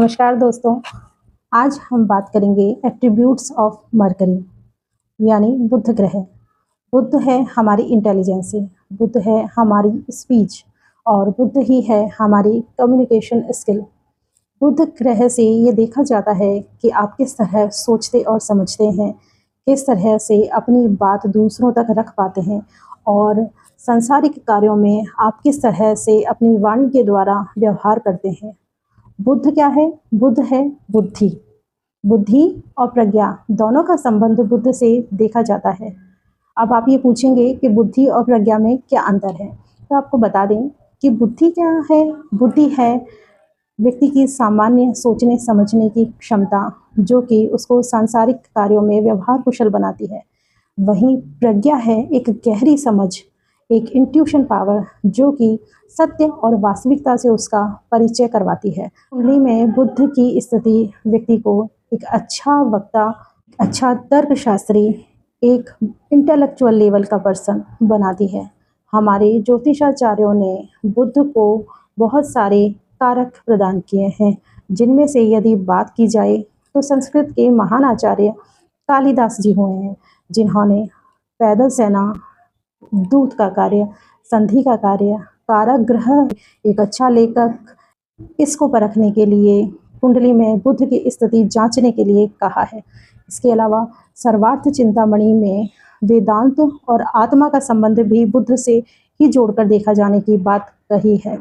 नमस्कार दोस्तों, आज हम बात करेंगे एट्रीब्यूट्स ऑफ मरकरी यानी बुध ग्रह। बुध है हमारी इंटेलिजेंसी, बुध है हमारी स्पीच और बुध ही है हमारी कम्युनिकेशन स्किल। बुध ग्रह से ये देखा जाता है कि आप किस तरह सोचते और समझते हैं, किस तरह से अपनी बात दूसरों तक रख पाते हैं और सांसारिक कार्यों में आप किस तरह से अपनी वाणी के द्वारा व्यवहार करते हैं। बुध क्या है? बुध है बुद्धि। बुद्धि और प्रज्ञा दोनों का संबंध बुध से देखा जाता है। अब आप ये पूछेंगे कि बुद्धि और प्रज्ञा में क्या अंतर है, तो आपको बता दें कि बुद्धि क्या है। बुद्धि है व्यक्ति की सामान्य सोचने समझने की क्षमता, जो कि उसको सांसारिक कार्यों में व्यवहार कुशल बनाती है। वहीं प्रज्ञा है एक गहरी समझ, एक इंट्यूशन पावर, जो कि सत्य और वास्तविकता से उसका परिचय करवाती है। कुंडली में बुध की स्थिति व्यक्ति को एक अच्छा वक्ता, अच्छा तर्कशास्त्री, एक इंटेलेक्चुअल लेवल का पर्सन बनाती है। हमारे ज्योतिषाचार्यों ने बुध को बहुत सारे कारक प्रदान किए हैं, जिनमें से यदि बात की जाए तो संस्कृत के महान आचार्य कालिदास जी हुए हैं, जिन्होंने पैदल सेना, दूत का कार्य, संधि का कार्य, कारागृह, एक अच्छा लेखक, इसको परखने के लिए कुंडली में बुध की स्थिति जांचने के लिए कहा है। इसके अलावा सर्वार्थ चिंतामणि में वेदांत और आत्मा का संबंध भी बुध से ही जोड़कर देखा जाने की बात कही है।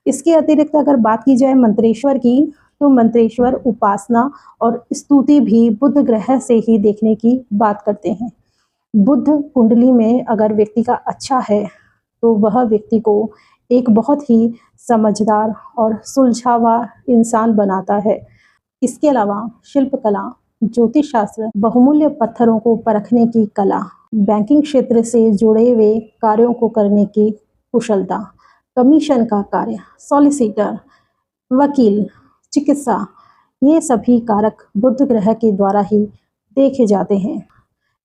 इसके अतिरिक्त अगर बात की जाए मंत्रेश्वर की, तो मंत्रेश्वर उपासना और स्तुति भी बुध ग्रह से ही देखने की बात करते हैं। बुध कुंडली में अगर व्यक्ति का अच्छा है तो वह व्यक्ति को एक बहुत ही समझदार और सुलझावा इंसान बनाता है। इसके अलावा शिल्पकला, ज्योतिष शास्त्र, बहुमूल्य पत्थरों को परखने की कला, बैंकिंग क्षेत्र से जुड़े हुए कार्यों को करने की कुशलता, कमीशन का कार्य, सॉलिसिटर, वकील, चिकित्सा, ये सभी कारक बुध ग्रह के द्वारा ही देखे जाते हैं।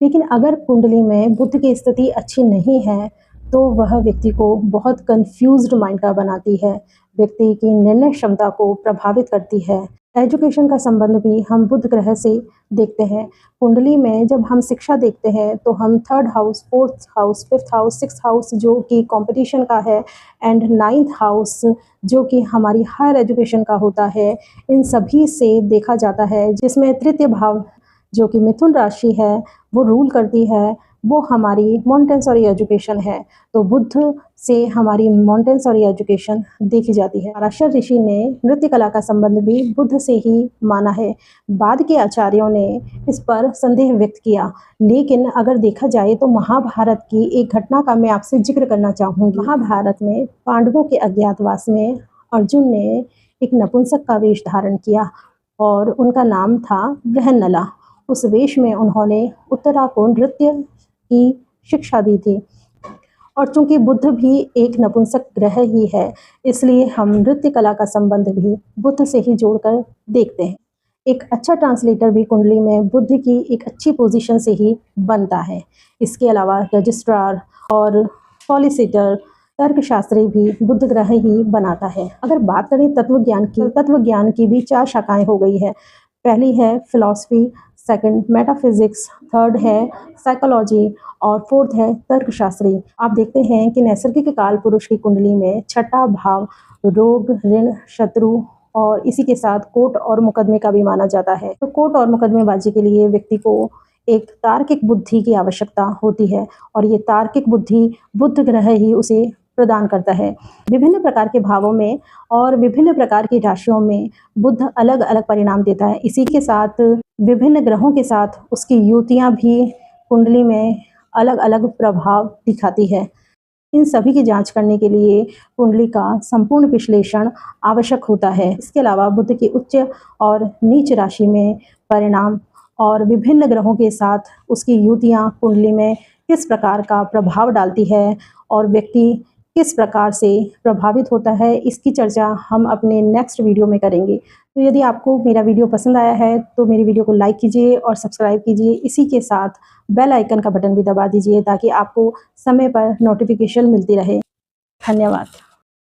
लेकिन अगर कुंडली में बुध की स्थिति अच्छी नहीं है तो वह व्यक्ति को बहुत कंफ्यूज्ड माइंड का बनाती है, व्यक्ति की निर्णय क्षमता को प्रभावित करती है। एजुकेशन का संबंध भी हम बुध ग्रह से देखते हैं। कुंडली में जब हम शिक्षा देखते हैं तो हम 3rd house, 4th house, 5th house, 6th house जो कि कंपटीशन का है एंड 9th हाउस जो कि हमारी हायर एजुकेशन का होता है, इन सभी से देखा जाता है, जिसमें तृतीय भाव जो कि मिथुन राशि है वो रूल करती है, वो हमारी मॉन्टेसरी एजुकेशन है। तो बुध से हमारी मॉन्टेसरी एजुकेशन देखी जाती है। पराशर ऋषि ने नृत्य कला का संबंध भी बुध से ही माना है। बाद के आचार्यों ने इस पर संदेह व्यक्त किया, लेकिन अगर देखा जाए तो महाभारत की एक घटना का मैं आपसे जिक्र करना चाहूँगी। महाभारत में पांडवों के अज्ञातवास में अर्जुन ने एक नपुंसक का वेश धारण किया और उनका नाम था बृहन्नला। उस वेश में उन्होंने उत्तरा को नृत्य की शिक्षा दी थी। और चूंकि बुध भी एक नपुंसक ग्रह ही है, इसलिए हम नृत्य कला का संबंध भी बुध से ही जोड़कर देखते हैं। एक अच्छा ट्रांसलेटर भी कुंडली में बुध की एक अच्छी पोजीशन से ही बनता है। इसके अलावा रजिस्ट्रार और सॉलिसिटर, तर्कशास्त्री भी बुध ग्रह ही बनाता है। अगर बात करें तत्वज्ञान की भी 4 शाखाएं हो गई है। पहली है फिलॉसफी, 2nd मेटाफिजिक्स, 3rd है साइकोलॉजी और 4th है तर्कशास्त्री। आप देखते हैं कि नैसर्गिक काल पुरुष की कुंडली में 6ठा भाव रोग, ऋण, शत्रु और इसी के साथ कोर्ट और मुकदमे का भी माना जाता है। तो कोर्ट और मुकदमेबाजी के लिए व्यक्ति को एक तार्किक बुद्धि की आवश्यकता होती है और ये तार्किक बुद्धि बुध ग्रह ही उसे प्रदान करता है। विभिन्न प्रकार के भावों में और विभिन्न प्रकार की राशियों में बुध अलग अलग परिणाम देता है। इसी के साथ विभिन्न ग्रहों के साथ उसकी युतियां भी कुंडली में अलग अलग प्रभाव दिखाती है। इन सभी की जांच करने के लिए कुंडली का संपूर्ण विश्लेषण आवश्यक होता है। इसके अलावा बुध की उच्च और नीच राशि में परिणाम और विभिन्न ग्रहों के साथ उसकी युतियां कुंडली में किस प्रकार का प्रभाव डालती है और व्यक्ति किस प्रकार से प्रभावित होता है, इसकी चर्चा हम अपने नेक्स्ट वीडियो में करेंगे। तो यदि आपको मेरा वीडियो पसंद आया है तो मेरी वीडियो को लाइक कीजिए और सब्सक्राइब कीजिए। इसी के साथ बेल आइकन का बटन भी दबा दीजिए ताकि आपको समय पर नोटिफिकेशन मिलती रहे। धन्यवाद।